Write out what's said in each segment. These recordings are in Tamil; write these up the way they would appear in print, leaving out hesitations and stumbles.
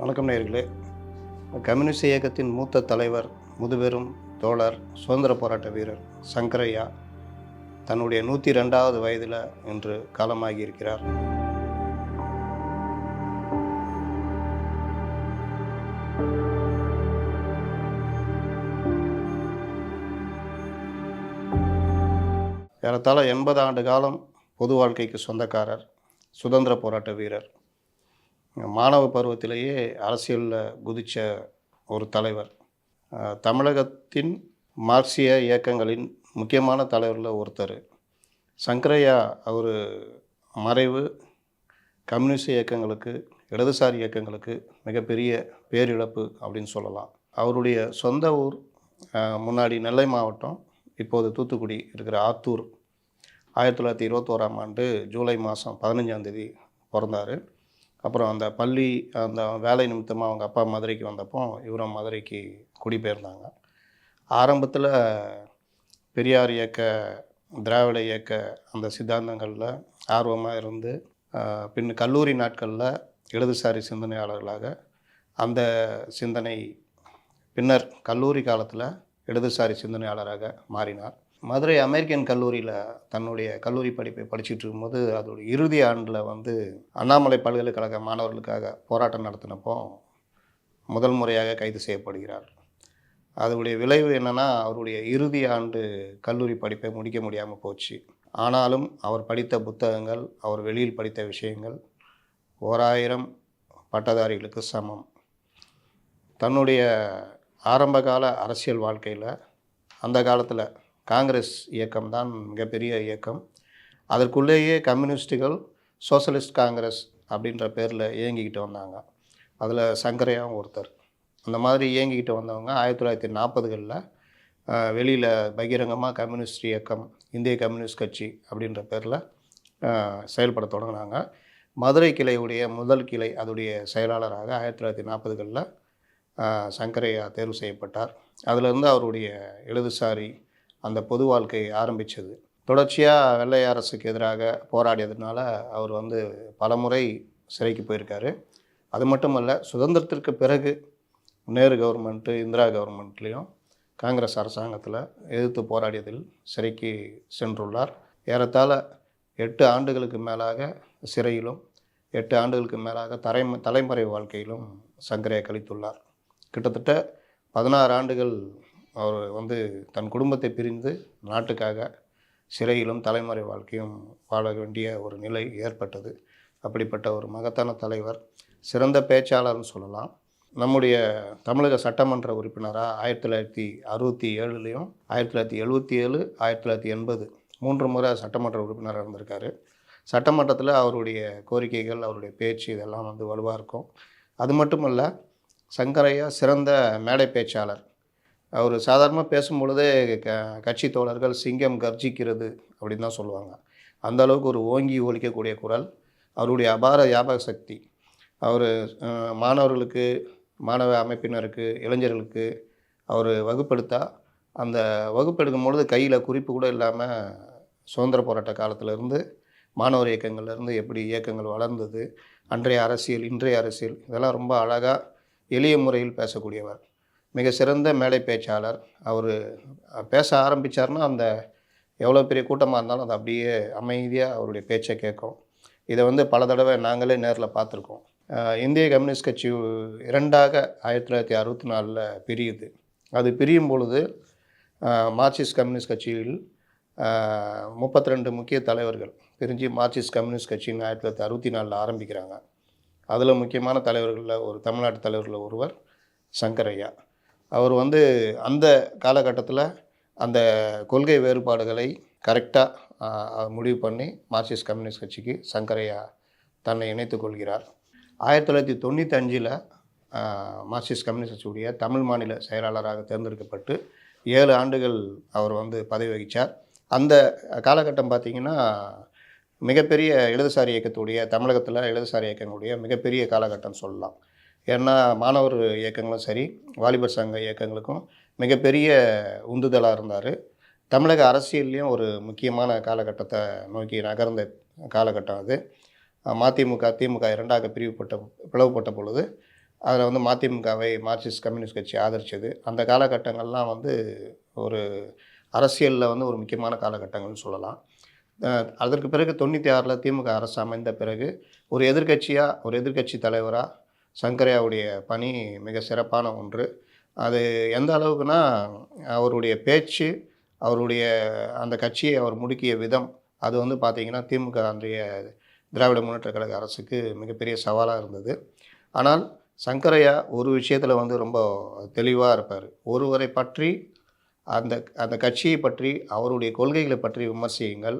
வணக்கம் நேயர்களே. கம்யூனிஸ்ட் இயக்கத்தின் மூத்த தலைவர், முதுபெரும் தோழர், சுதந்திர போராட்ட வீரர் சங்கரையா தன்னுடைய 102வது வயதில் இன்று காலமாகி இருக்கிறார். ஏறத்தாழ 80 ஆண்டு காலம் பொது வாழ்க்கைக்கு சொந்தக்காரர், சுதந்திர போராட்ட வீரர், மாணவ பருவத்திலேயே அரசியலில் குதித்த ஒரு தலைவர், தமிழகத்தின் மார்க்சிய இயக்கங்களின் முக்கியமான தலைவரில் ஒருத்தர். சங்கரையா அவர் மறைவு கம்யூனிஸ்ட் இயக்கங்களுக்கு, இடதுசாரி இயக்கங்களுக்கு மிகப்பெரிய பேரிழப்பு அப்படின்னு சொல்லலாம். அவருடைய சொந்த ஊர் முன்னாடி நெல்லை மாவட்டம், இப்போது தூத்துக்குடி இருக்கிற ஆத்தூர். 1921ஆம் ஆண்டு ஜூலை மாதம் 15ஆம் தேதி பிறந்தார். அப்புறம் அந்த பள்ளி, அந்த வேலை நிமித்தமாக அவங்க அப்பா மதுரைக்கு வந்தப்போ இவரும் மதுரைக்கு குடிபெயர்ந்தாங்க. ஆரம்பத்தில் பெரியார் இயக்க, திராவிட இயக்க அந்த சித்தாந்தங்களில் ஆர்வமாக இருந்து பின் கல்லூரி நாட்களில் இடதுசாரி சிந்தனையாளர்களாக அந்த சிந்தனை, பின்னர் கல்லூரி காலத்தில் இடதுசாரி சிந்தனையாளராக மாறினார். மதுரை அமெரிக்கன் கல்லூரியில் தன்னுடைய கல்லூரி படிப்பை படிச்சுட்டு இருக்கும்போது அதோடைய இறுதி ஆண்டில் அண்ணாமலை பல்கலைக்கழக மாணவர்களுக்காக போராட்டம் நடத்தினப்போ முதல் முறையாக கைது செய்யப்படுகிறார். அதனுடைய விளைவு என்னென்னா, அவருடைய இறுதி ஆண்டு கல்லூரி படிப்பை முடிக்க முடியாமல் போச்சு. ஆனாலும் அவர் படித்த புத்தகங்கள், அவர் வெளியில் படித்த விஷயங்கள் 1000 பட்டதாரிகளுக்கு சமம். தன்னுடைய ஆரம்பகால அரசியல் வாழ்க்கையில் அந்த காலத்தில் காங்கிரஸ் இயக்கம்தான் மிகப்பெரிய இயக்கம். அதற்குள்ளேயே கம்யூனிஸ்டுகள் சோசலிஸ்ட் காங்கிரஸ் அப்படின்ற பேரில் இயங்கிக்கிட்டு வந்தாங்க. அதில் சங்கரையாவும் ஒருத்தர். அந்த மாதிரி இயங்கிக்கிட்டு வந்தவங்க 1940களில் வெளியில் பகிரங்கமாக கம்யூனிஸ்ட் இயக்கம், இந்திய கம்யூனிஸ்ட் கட்சி அப்படின்ற பேரில் செயல்பட தொடங்கினாங்க. மதுரை கிளையுடைய முதல் கிளை, அதோடைய செயலாளராக 1940களில் சங்கரையா தேர்வு செய்யப்பட்டார். அதிலிருந்து அவருடைய இடதுசாரி அந்த பொது வாழ்க்கை ஆரம்பித்தது. தொடர்ச்சியாக வெள்ளை அரசுக்கு எதிராக போராடியதுனால அவர் பல முறை சிறைக்கு போயிருக்காரு. அது மட்டுமல்ல, சுதந்திரத்திற்கு பிறகு நேரு கவர்மெண்ட்டு, இந்திரா கவர்மெண்ட்லேயும் காங்கிரஸ் அரசாங்கத்தில் எதிர்த்து போராடியதில் சிறைக்கு சென்றுள்ளார். ஏறத்தாழ 8 ஆண்டுகளுக்கு மேலாக சிறையிலும் 8 ஆண்டுகளுக்கு மேலாக தலைமறை வாழ்க்கையிலும் சங்கரையா கழித்துள்ளார். கிட்டத்தட்ட 16 ஆண்டுகள் அவர் தன் குடும்பத்தை பிரிந்து நாட்டுக்காக சிறையிலும் தலைமறை வாழ்க்கையும் வாழ வேண்டிய ஒரு நிலை ஏற்பட்டது. அப்படிப்பட்ட ஒரு மகத்தான தலைவர், சிறந்த பேச்சாளர்னு சொல்லலாம். நம்முடைய தமிழக சட்டமன்ற உறுப்பினராக 1967லேயும் 1977, 1980 3 முறை சட்டமன்ற உறுப்பினராக இருந்திருக்காரு. சட்டமன்றத்தில் அவருடைய கோரிக்கைகள், அவருடைய பேச்சு இதெல்லாம் வலுவாக இருக்கும். அது மட்டுமல்ல, சங்கரையா சிறந்த மேடை பேச்சாளர். அவர் சாதாரணமாக பேசும்பொழுதே கட்சி தோழர்கள் சிங்கம் கர்ஜிக்கிறது அப்படின்னு தான் சொல்லுவாங்க. அந்த அளவுக்கு ஒரு ஓங்கி ஒலிக்கக்கூடிய குரல், அவருடைய அபார ஞாபக சக்தி. அவர் மாணவர்களுக்கு, மாணவ அமைப்பினருக்கு, இளைஞர்களுக்கு அவர் வகுப்பெடுத்தா, அந்த வகுப்பெடுக்கும் பொழுது கையில் குறிப்பு கூட இல்லாமல் சுதந்திர போராட்ட காலத்திலேருந்து, மாணவர் இயக்கங்கள்லேருந்து எப்படி இயக்கங்கள் வளர்ந்தது, அன்றைய அரசியல், இன்றைய அரசியல், இதெல்லாம் ரொம்ப அழகாக எளிய முறையில் பேசக்கூடியவர். மிக சிறந்த மேடை பேச்சாளர். அவர் பேச ஆரம்பித்தார்னா அந்த எவ்வளோ பெரிய கூட்டமாக இருந்தாலும் அது அப்படியே அமைதியாக அவருடைய பேச்சை கேட்கும். இதை பல தடவை நாங்களே நேரில் பார்த்துருக்கோம். இந்திய கம்யூனிஸ்ட் கட்சி 2ஆக 1964ல் பிரியுது. அது பிரியும் பொழுது மார்க்சிஸ்ட் கம்யூனிஸ்ட் கட்சியில் 32 முக்கிய தலைவர்கள் பிரிஞ்சு மார்க்சிஸ்ட் கம்யூனிஸ்ட் கட்சின்னு 1964ல் ஆரம்பிக்கிறாங்க. அதில் முக்கியமான தலைவர்களில் ஒரு தமிழ்நாட்டு தலைவர்களில் ஒருவர் சங்கரையா. அவர் அந்த காலகட்டத்தில் அந்த கொள்கை வேறுபாடுகளை கரெக்டாக முடிவு பண்ணி மார்க்சிஸ்ட் கம்யூனிஸ்ட் கட்சிக்கு சங்கரையா தன்னை இணைத்து கொள்கிறார். 1995ல் மார்க்சிஸ்ட் கம்யூனிஸ்ட் கட்சியுடைய தமிழ் மாநில செயலாளராக தேர்ந்தெடுக்கப்பட்டு 7 ஆண்டுகள் அவர் பதவி வகித்தார். அந்த காலகட்டம் பார்த்திங்கன்னா மிகப்பெரிய இடதுசாரி இயக்கத்துடைய, தமிழகத்தில் இடதுசாரி இயக்கங்களுடைய மிகப்பெரிய காலகட்டம் சொல்லலாம். ஏன்னா மாணவர் இயக்கங்களும் சரி, வாலிபர் சங்க இயக்கங்களுக்கும் மிகப்பெரிய உந்துதலாக இருந்தார். தமிழக அரசியல்லையும் ஒரு முக்கியமான காலகட்டத்தை நோக்கி நகர்ந்த காலகட்டம் அது. மதிமுக, திமுக 2ஆக பிளவுபட்ட பொழுது அதில் வந்து மதிமுகவை மார்க்சிஸ்ட் கம்யூனிஸ்ட் கட்சி ஆதரிச்சது. அந்த காலகட்டங்கள்லாம் வந்து ஒரு அரசியலில் வந்து ஒரு முக்கியமான காலகட்டங்கள்னு சொல்லலாம். அ அதற்கு பிறகு 96ல் திமுக அரசு அமைந்த பிறகு ஒரு எதிர்க்கட்சி தலைவரா சங்கரையாவுடைய பணி மிக சிறப்பான ஒன்று. அது எந்த அளவுக்குன்னா, அவருடைய பேச்சு, அவருடைய அந்த கட்சியை அவர் முடுக்கிய விதம், அது வந்து பார்த்தீங்கன்னா, திமுக அன்றைய திராவிட முன்னேற்றக் கழக அரசுக்கு மிகப்பெரிய சவாலா இருந்தது. ஆனால் சங்கரையா ஒரு விஷயத்தில வந்து ரொம்ப தெளிவா இருப்பாரு. ஒருவரை பற்றி அந்த அந்த கட்சியை பற்றி, அவருடைய கொள்கைகளை பற்றி விமர்சியுங்கள்.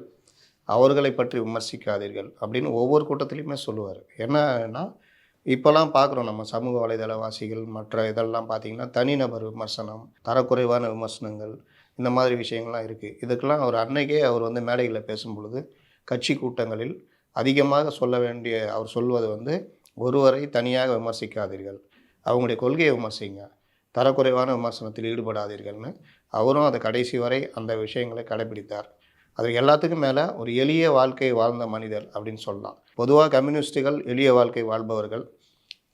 அவர்களை பற்றி விமர்சிக்காதீர்கள் அப்படின்னு ஒவ்வொரு கூட்டத்திலயுமே சொல்லுவாரு. என்னன்னா, இப்போலாம் பார்க்குறோம் நம்ம சமூக வலைதளவாசிகள் மற்ற இதெல்லாம் பார்த்தீங்கன்னா, தனிநபர் விமர்சனம், தரக்குறைவான விமர்சனங்கள், இந்த மாதிரி விஷயங்கள்லாம் இருக்குது. இதுக்கெல்லாம் அவர் அன்னைக்கே அவர் வந்து மேடைகள்ல பேசும்பொழுது, கட்சி கூட்டங்களில் அதிகமாக சொல்ல வேண்டிய அவர் சொல்வது வந்து, "ஒருவரை தனியாக விமர்சிக்காதீர்கள். அவங்களுடைய கொள்கையை விமர்சிங்க. தரக்குறைவான விமர்சனத்தில் ஈடுபடாதீர்கள்னு." அவரும் அத கடைசி வரை அந்த விஷயங்களை கடைபிடித்தார். அது எல்லாத்துக்கும் மேல ஒரு எளிய வாழ்க்கை வாழ்ந்த மனிதர் அப்படின்னு சொல்லலாம். பொதுவா கம்யூனிஸ்ட்டுகள் எளிய வாழ்க்கை வாழ்பவர்கள்.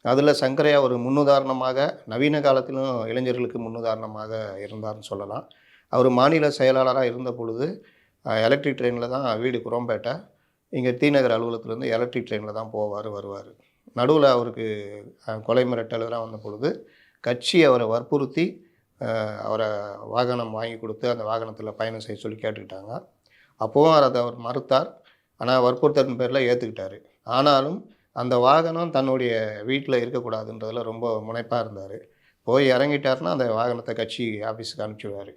அதில சங்கரையா ஒரு முன்னுதாரணமாக நவீன காலத்திலும் இளைஞர்களுக்கு முன்னுதாரணமாக இருந்தார்ன்னு சொல்லலாம். அவர் மாநில செயலாளரா இருந்த பொழுது எலக்ட்ரிக் ட்ரெயினில தான் வீடு குரோம்பேட்டை. இங்கே டி.நகர் அலுவலகத்திலேருந்து எலக்ட்ரிக் ட்ரெயினில தான் போவாரு, வருவாரு. நடுவுல அவருக்கு கொலை மிரட்டல் இதெல்லாம் வந்த பொழுது, கட்சி அவர வற்புறுத்தி அவர வாகனம் வாங்கி கொடுத்து, அந்த வாகனத்தில பயணம் செய்ய சொல்லி கேட்டுக்கிட்டாங்க. அப்பவும் அவர் மறுத்தார். ஆனா வற்புறுத்தலின் பேர்ல ஏத்துக்கிட்டாரு. ஆனாலும் அந்த வாகனம் தன்னுடைய வீட்ல இருக்கக்கூடாதுன்றதுல ரொம்ப முனைப்பா இருந்தாரு. போய் இறங்கிட்டாருன்னா, அந்த வாகனத்த கட்சி ஆஃபீஸுக்கு அனுப்பிச்சுடுவாரு.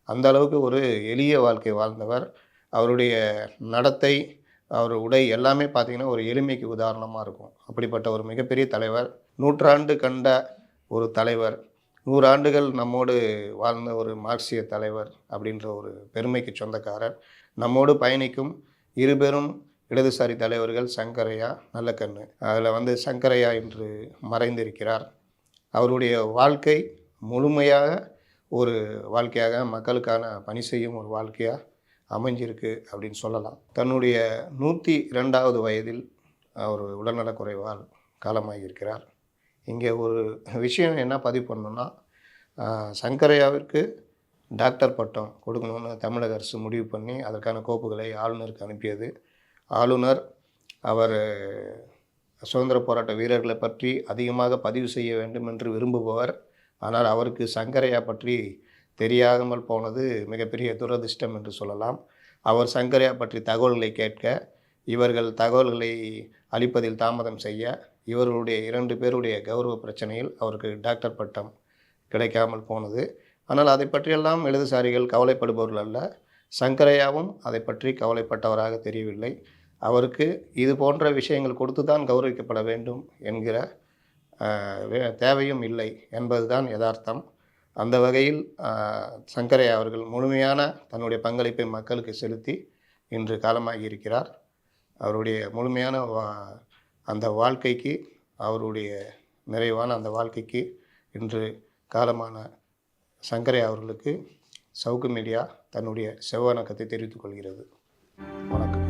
அந்த அளவுக்கு ஒரு எளிய வாழ்க்கை வாழ்ந்தவர். அவருடைய நடத்தை, அவர் உடை எல்லாமே பார்த்தீங்கன்னா, ஒரு எளிமைக்கு உதாரணமா இருக்கும். அப்படிப்பட்ட ஒரு மிகப்பெரிய தலைவர். நூற்றாண்டு கண்ட ஒரு தலைவர். 100 ஆண்டுகள் நம்மோடு வாழ்ந்த ஒரு மார்க்சிய தலைவர் அப்படின்ற ஒரு பெருமைக்கு சொந்தக்காரர். நம்மோடு பயணிக்கும் இருபெரும் இடதுசாரி தலைவர்கள் சங்கரையா, நல்லக்கண்ணு. அதில் வந்து சங்கரையா இன்று மறைந்திருக்கிறார். அவருடைய வாழ்க்கை முழுமையாக ஒரு வாழ்க்கையாக மக்களுக்கான பணி செய்யும் ஒரு வாழ்க்கையா அமைஞ்சிருக்கு அப்படின்னு சொல்லலாம். தன்னுடைய 102வது வயதில் அவர் உடல்நலக் குறைவால் காலமாகியிருக்கிறார். இங்கே ஒரு விஷயம் என்ன பதிவு பண்ணணும்னா, சங்கரையாவிற்கு டாக்டர் பட்டம் கொடுக்கணும்னு தமிழக அரசு முடிவு பண்ணி அதற்கான கோப்புகளை ஆளுநருக்கு அனுப்பியது. ஆளுநர் அவர் சுதந்திர போராட்ட வீரர்களை பற்றி அதிகமாக பதிவு செய்ய வேண்டும் என்று விரும்புபவர். ஆனால் அவருக்கு சங்கரையா பற்றி தெரியாமல் போனது மிகப்பெரிய துரதிர்ஷ்டம் என்று சொல்லலாம். அவர் சங்கரையா பற்றி தகவல்களை கேட்க, இவர்கள் தகவல்களை அளிப்பதில் தாமதம் செய்ய, இவர்களுடைய 2 பேருடைய கௌரவ பிரச்சனையில் அவருக்கு டாக்டர் பட்டம் கிடைக்காமல் போனது. ஆனால் அதை பற்றியெல்லாம் இடதுசாரிகள் கவலைப்படுபவர்கள் அல்ல. சங்கரையாவும் அதை பற்றி கவலைப்பட்டவராக தெரியவில்லை. அவருக்கு இது போன்ற விஷயங்கள் கொடுத்து தான் கௌரவிக்கப்பட வேண்டும் என்கிற தேவையும் இல்லை என்பதுதான் யதார்த்தம். அந்த வகையில் சங்கரையா அவர்கள் முழுமையான தன்னுடைய பங்களிப்பை மக்களுக்கு செலுத்தி இன்று காலமாகி இருக்கிறார். அவருடைய முழுமையான அந்த வாழ்க்கைக்கு, அவருடைய நிறைவான அந்த வாழ்க்கைக்கு இன்று காலமான சங்கரையா அவர்களுக்கு சவுக்கு மீடியா தன்னுடைய செவ்வணக்கத்தை தெரிவித்துக் கொள்கிறது. வணக்கம்.